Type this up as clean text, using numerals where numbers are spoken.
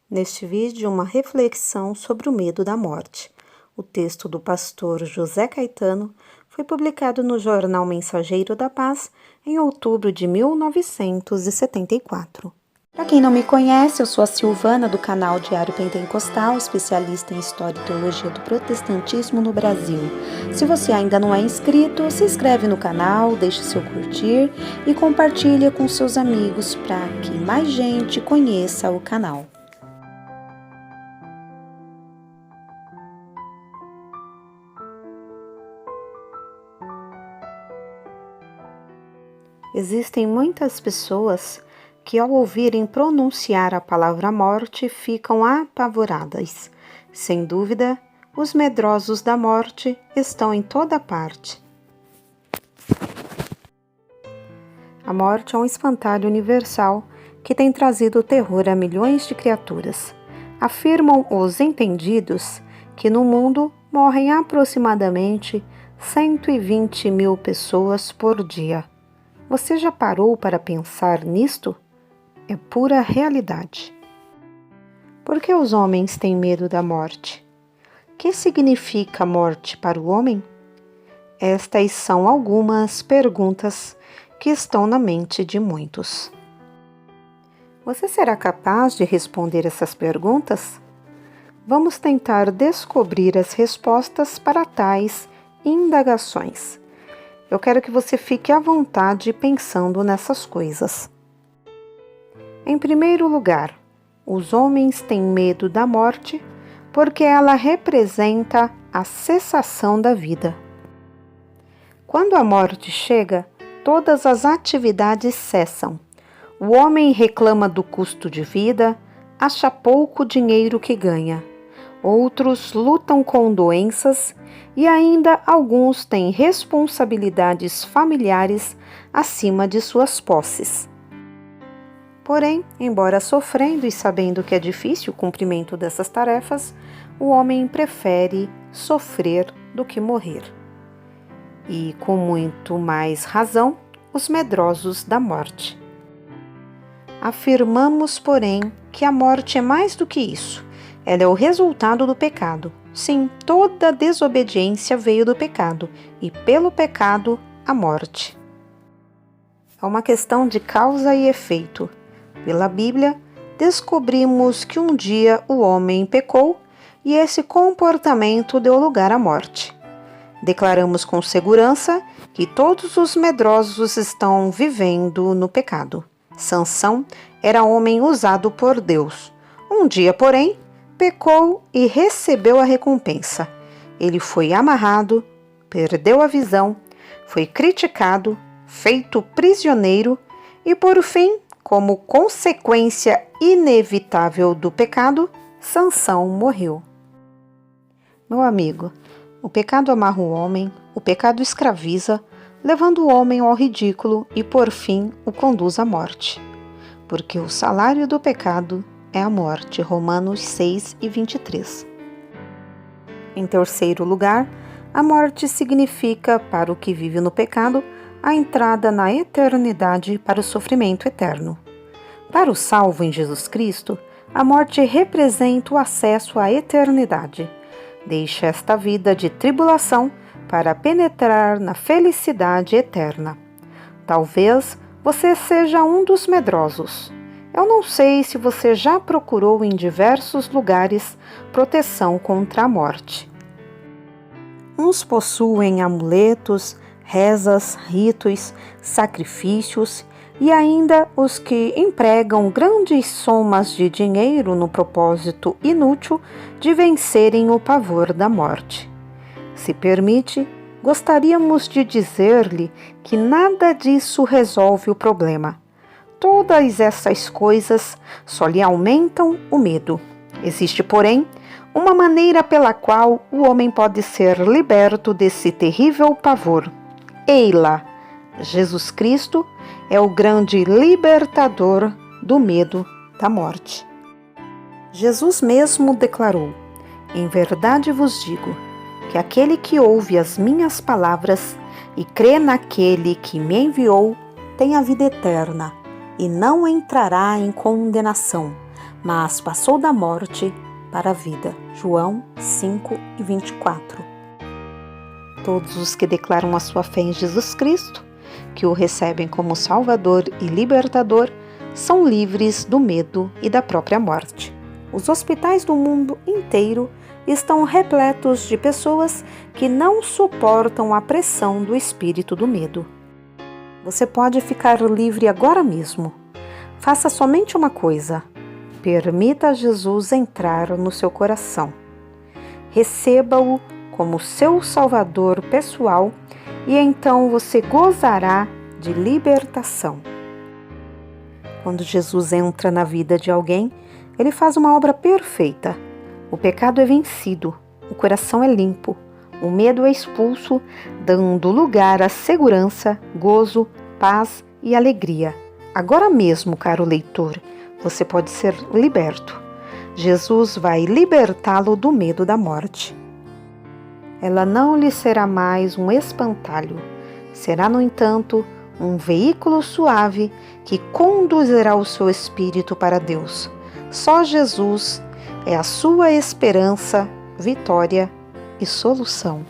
Neste vídeo, uma reflexão sobre o medo da morte. O texto do pastor José Caetano foi publicado no Jornal Mensageiro da Paz em outubro de 1974. Para quem não me conhece, eu sou a Silvana do canal Diário Pentecostal, especialista em História e Teologia do Protestantismo no Brasil. Se você ainda não é inscrito, se inscreve no canal, deixe seu curtir e compartilha com seus amigos para que mais gente conheça o canal. Existem muitas pessoas que, ao ouvirem pronunciar a palavra morte, ficam apavoradas. Sem dúvida, os medrosos da morte estão em toda parte. A morte é um espantalho universal que tem trazido terror a milhões de criaturas. Afirmam os entendidos que no mundo morrem aproximadamente 120 mil pessoas por dia. Você já parou para pensar nisto? É pura realidade. Por que os homens têm medo da morte? O que significa morte para o homem? Estas são algumas perguntas que estão na mente de muitos. Você será capaz de responder essas perguntas? Vamos tentar descobrir as respostas para tais indagações. Eu quero que você fique à vontade pensando nessas coisas. Em primeiro lugar, os homens têm medo da morte porque ela representa a cessação da vida. Quando a morte chega, todas as atividades cessam. O homem reclama do custo de vida, acha pouco dinheiro que ganha. Outros lutam com doenças e ainda alguns têm responsabilidades familiares acima de suas posses. Porém, embora sofrendo e sabendo que é difícil o cumprimento dessas tarefas, o homem prefere sofrer do que morrer. E, com muito mais razão, os medrosos da morte. Afirmamos, porém, que a morte é mais do que isso. Ela é o resultado do pecado. Sim, toda desobediência veio do pecado, e pelo pecado, a morte. É uma questão de causa e efeito. Pela Bíblia, descobrimos que um dia o homem pecou e esse comportamento deu lugar à morte. Declaramos com segurança que todos os medrosos estão vivendo no pecado. Sansão era homem usado por Deus. Um dia, porém, pecou e recebeu a recompensa. Ele foi amarrado, perdeu a visão, foi criticado, feito prisioneiro e, por fim, como consequência inevitável do pecado, Sansão morreu. Meu amigo, o pecado amarra o homem, o pecado escraviza, levando o homem ao ridículo e, por fim, o conduz à morte. Porque o salário do pecado é a morte, Romanos 6:23. Em terceiro lugar, a morte significa, para o que vive no pecado, a entrada na eternidade para o sofrimento eterno. Para o salvo em Jesus Cristo, a morte representa o acesso à eternidade. Deixa esta vida de tribulação para penetrar na felicidade eterna. Talvez você seja um dos medrosos. Eu não sei se você já procurou em diversos lugares proteção contra a morte. Uns possuem amuletos, rezas, ritos, sacrifícios e ainda os que empregam grandes somas de dinheiro no propósito inútil de vencerem o pavor da morte. Se permite, gostaríamos de dizer-lhe que nada disso resolve o problema. Todas essas coisas só lhe aumentam o medo. Existe, porém, uma maneira pela qual o homem pode ser liberto desse terrível pavor. Ei-la, Jesus Cristo é o grande libertador do medo da morte. Jesus mesmo declarou: "Em verdade vos digo, que aquele que ouve as minhas palavras e crê naquele que me enviou tem a vida eterna e não entrará em condenação, mas passou da morte para a vida. João 5:24. Todos os que declaram a sua fé em Jesus Cristo, que o recebem como Salvador e Libertador, são livres do medo e da própria morte. Os hospitais do mundo inteiro estão repletos de pessoas que não suportam a pressão do espírito do medo. Você pode ficar livre agora mesmo. Faça somente uma coisa: permita Jesus entrar no seu coração. Receba-o como seu Salvador pessoal e então você gozará de libertação. Quando Jesus entra na vida de alguém, ele faz uma obra perfeita. O pecado é vencido, o coração é limpo, o medo é expulso, dando lugar à segurança, gozo, paz e alegria. Agora mesmo, caro leitor, você pode ser liberto. Jesus vai libertá-lo do medo da morte. Ela não lhe será mais um espantalho. Será, no entanto, um veículo suave que conduzirá o seu espírito para Deus. Só Jesus é a sua esperança, vitória e solução.